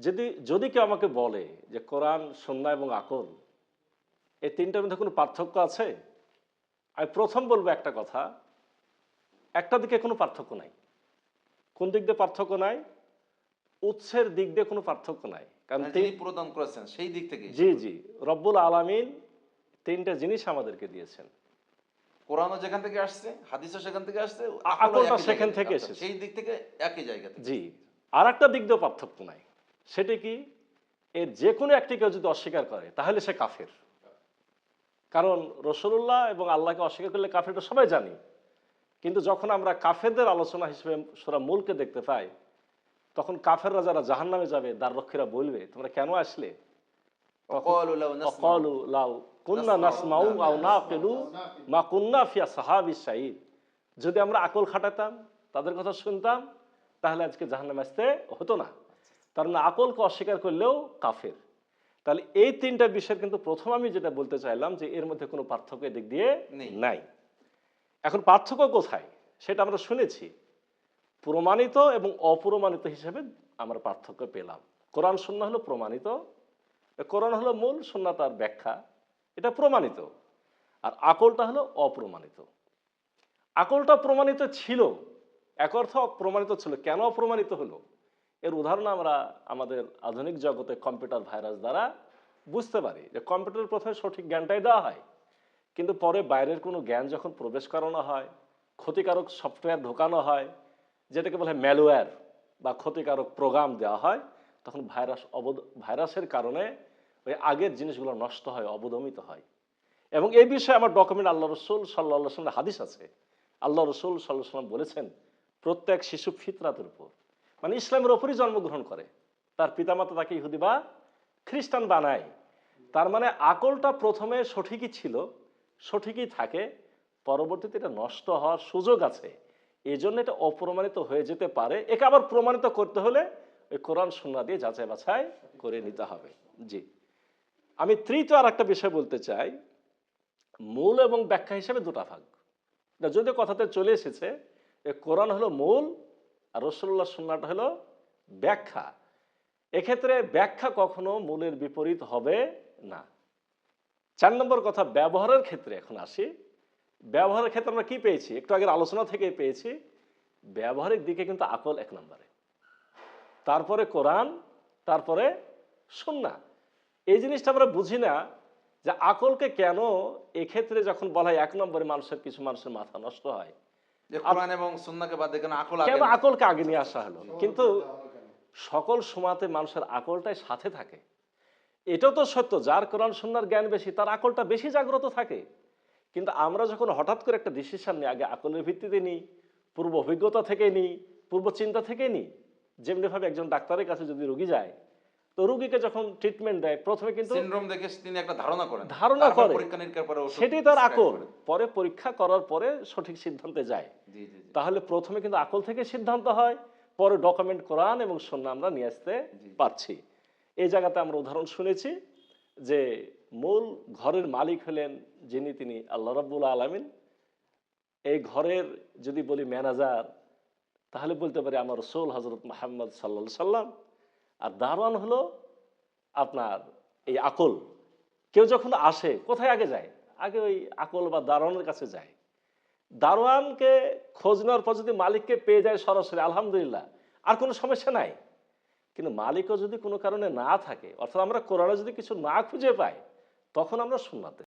যদি যদি কেউ আমাকে বলে যে কোরআন, সুন্নাহ এবং আকল এই তিনটার মধ্যে কোনো পার্থক্য আছে, আমি প্রথম বলবো একটা কথা, একটা দিকে কোনো পার্থক্য নাই। কোন দিক দিয়ে পার্থক্য নাই? উৎসের দিক দিয়ে কোনো পার্থক্য নাই। কারণ মানে যিনি প্রদান করেছেন সেই দিক থেকে জি জি, রব্বুল আলামিন তিনটা জিনিস আমাদেরকে দিয়েছেন। কোরআনও যেখান থেকে আসছে, হাদিসও সেখান থেকে আসছে, আকলও আকলটা একই জায়গা সেখান থেকে আচ্ছা, এসেছে। সেই দিক থেকে একই জায়গা থেকে জি, এসেছে। আর একটা দিক দিয়েও পার্থক্য নাই। সেটি কি? এর যে কোনো একটি কেউ যদি অস্বীকার করে তাহলে সে কাফের। কারণ রাসূলুল্লাহ এবং আল্লাহকে অস্বীকার করলে কাফের, এটা সবাই জানি। কিন্তু যখন আমরা কাফেরদের আলোচনা হিসেবে সূরা মুলকে দেখতে পাই, তখন কাফেররা যারা জাহান্নামে যাবে দ্বাররক্ষীরা বলবে, তোমরা কেন আসলে? তখন ওয়াকালু লাউ নাসমাউ ওয়াকালু লাউ কুন্না নাসমাউ নাসমাউ না আও নাকিলু নাকিলু মা কুন্না ফি আসহাবিস সাঈদ। যদি আমরা আকল খাটাতাম, তাদের কথা শুনতাম, তাহলে আজকে জাহান্নামে আসতে হতো না। তার মানে আকলকে অস্বীকার করলেও কাফের। তাহলে এই তিনটা বিষয়ের কিন্তু প্রথম আমি যেটা বলতে চাইলাম যে এর মধ্যে কোনো পার্থক্য দিক দিয়ে নেই। নাই। এখন পার্থক্য কোথায় সেটা আমরা শুনেছি। প্রমাণিত এবং অপ্রমাণিত হিসেবে আমরা পার্থক্য পেলাম। কোরআন সুন্নাহ হলো প্রমাণিত, কোরআন হলো মূল, সুন্নাহ তার ব্যাখ্যা, এটা প্রমাণিত। আর আকলটা হলো অপ্রমাণিত। আকলটা প্রমাণিত ছিল, এক অর্থ প্রমাণিত ছিল। কেন অপ্রমাণিত হলো? এর উদাহরণ আমরা আমাদের আধুনিক জগতে কম্পিউটার ভাইরাস দ্বারা বুঝতে পারি যে কম্পিউটারের প্রথমে সঠিক জ্ঞানটাই দেওয়া হয়, কিন্তু পরে বাইরের কোনো জ্ঞান যখন প্রবেশ করানো হয়, ক্ষতিকারক সফটওয়্যার ঢোকানো হয়, যেটাকে বলে ম্যালওয়্যার বা ক্ষতিকারক প্রোগ্রাম দেওয়া হয়, তখন ভাইরাসের কারণে ওই আগের জিনিসগুলো নষ্ট হয়, অবদমিত হয়। এবং এই বিষয়ে আমার ডকুমেন্ট আল্লাহ রসুল সাল্লাহ সাল্লামের হাদিস আছে। আল্লাহ রসুল সাল্লাহ সাল্লাম বলেছেন, প্রত্যেক শিশু ফিতরাতের উপর, মানে ইসলামের ওপরই জন্মগ্রহণ করে, তার পিতামাতা তাকে ইহুদি বা খ্রিস্টান বানায়। তার মানে আকলটা প্রথমে সঠিকই ছিল, সঠিকই থাকে, পরবর্তীতে এটা নষ্ট হওয়ার সুযোগ আছে। এই জন্য এটা অপ্রমাণিত হয়ে যেতে পারে। একে আবার প্রমাণিত করতে হলে ওই কোরআন সুন্নাহ দিয়ে যাচাই বাছাই করে নিতে হবে। জি, আমি তৃতীয় আর একটা বিষয় বলতে চাই। মূল এবং ব্যাখ্যা হিসেবে দুটা ভাগ। এটা যদিও কথাতে চলে এসেছে, কোরআন হলো মূল আর রাসূলুল্লাহ সুন্নাহটা হলো ব্যাখ্যা। এক্ষেত্রে ব্যাখ্যা কখনো মূলের বিপরীত হবে না। 4 নম্বর কথা, ব্যবহারের ক্ষেত্রে এখন আসি। ব্যবহারের ক্ষেত্রে আমরা কি পেয়েছি? একটু আগের আলোচনা থেকে পেয়েছি, ব্যবহারিক দিকে কিন্তু আকল 1 নম্বরে, তারপরে কোরআন, তারপরে সুন্নাহ। এই জিনিসটা আমরা বুঝি না যে আকলকে কেন এক্ষেত্রে যখন বলা হয় 1 নম্বরে, মানুষের কিছু মানুষের মাথা নষ্ট হয়। যে আর কোরআন এবং সুন্নাহকে বাদ দিয়ে কেন আকল আগে কেন না? আকলকে আগে আচ্ছা নিয়ে আচ্ছা আসা আচ্ছা। হলো? কিন্তু সকল সময়তে মানুষের আকলটাই সাথে থাকে। এটাও তো সত্য, যার কোরআন সুন্নাহর জ্ঞান বেশি তার আকলটা বেশি জাগ্রত থাকে। কিন্তু আমরা যখন হঠাৎ করে একটা ডিসিশন নিই, আগে আকলের ভিত্তিতে নিই, পূর্ব অভিজ্ঞতা থেকে নিই, পূর্ব চিন্তা থেকে নিই। যেমনিভাবে একজন ডাক্তারের কাছে যদি রোগী যায়, তো রোগীকে যখন ট্রিটমেন্ট দেয় প্রথমে কিন্তু সিনড্রোম দেখে তিনি একটা ধারণা করেন। ধারণা তারপর করে, পরীক্ষা নিরীক্ষার পরে ওষুধ সেটাই তার প্রেসক্রাইব আকল। করেন। পরে পরীক্ষা করার পরে সঠিক সিদ্ধান্তে যায়। জি জি জি। তাহলে প্রথমে কিন্তু আকল থেকে সিদ্ধান্ত হয়, পরে ডকুমেন্ট কোরআন এবং সুন্নাহ আমরা নিয়ে আসতে জি। পারছি। এই জায়গাতে আমরা উদাহরণ শুনেছি যে মূল ঘরের মালিক হলেন যিনি, তিনি আল্লাহ রাব্বুল আলামিন। এই ঘরের যদি বলি ম্যানেজার, তাহলে বলতে পারি আমার রাসূল হযরত মুহাম্মদ সাল্লাল্লাহু সাল্লাম। আর দারোয়ান হলো আপনার এই আকল। কেউ যখন আসে কোথায় আগে যায়? আগে ওই আকল বা দারোয়ানের কাছে যায়। দারোয়ানকে খোঁজ নেওয়ার পর যদি মালিককে পেয়ে যায় সরাসরি, আলহামদুলিল্লাহ, আর কোনো সমস্যা নাই। কিন্তু মালিকও যদি কোনো কারণে না থাকে, অর্থাৎ আমরা কোরআনে যদি কিছু না খুঁজে পাই, তখন আমরা সুন্নাতে